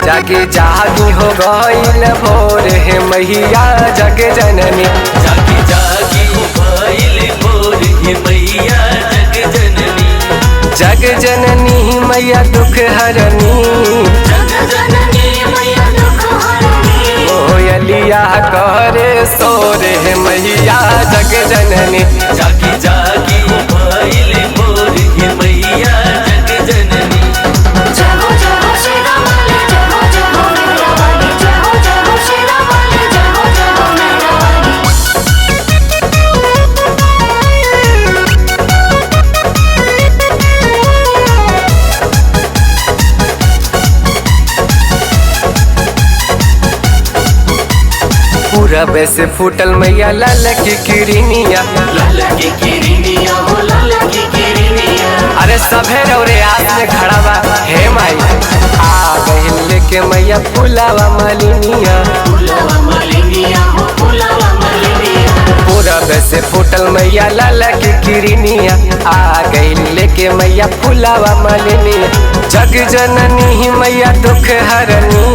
जागे जागी हो गईल भोर हे मैया जग जननी। जागी जागी हो गईल भोर हे मैया जग जननी। जग जननी मैया दुख हरनी। जग जननी मैया दुख हरनी। कोयलिया करे सोर हे मैया जग जननी। जागी जागी हो गईल भोर हे मैया जग जननी। पूरब से फूटल मैया लाल की किरनिया। लाल की किरनिया हो लाल की किरनिया। अरे सभे रौरे आस में खड़ा बा हे माई। आ गइल लेके मैया फुलावा मालिनिया। फुलावा मालिनिया हो फुलावा मालिनिया। पूरब से फूटल मैया लाल की किरनिया। आ गइल लेके मैया फुलावा मालिनिया। जग जननी मैया दुख हरनी।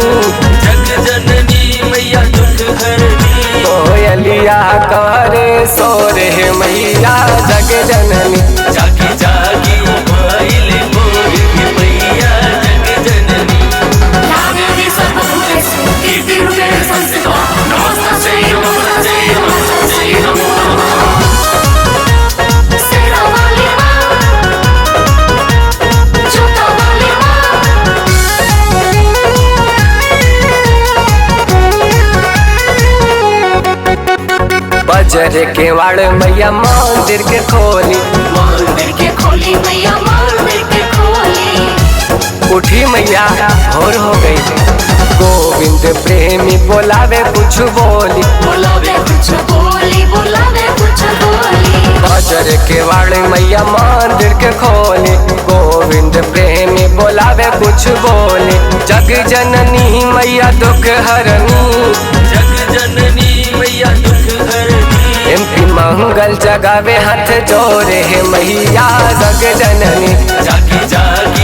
जग जननी मैया दुख हरनी। कोयलिया करे सोर हे मैया जग जननी। जागी जागी हो गईल भोर हे मैया जग जननी। बजर के वाड़ मैया मंदिर के खोली। मंदिर के खोली मैया मंदिर के खोली। उठी मैया भोर हो गई। गोविंद प्रेमी बोलावे कुछ बोली। बोलावे कुछ बोली बोलावे कुछ बोली। बजर के वाड़ मैया मंदिर के खोली। गोविंद प्रेमी बोलावे कुछ बोली। जग जननी मैया दुख हरनी। जग जननी मैया दुख हरनी। एमपी मंगल जगावे हाथ जोड़े हे मैया जग जननी। जागी जागी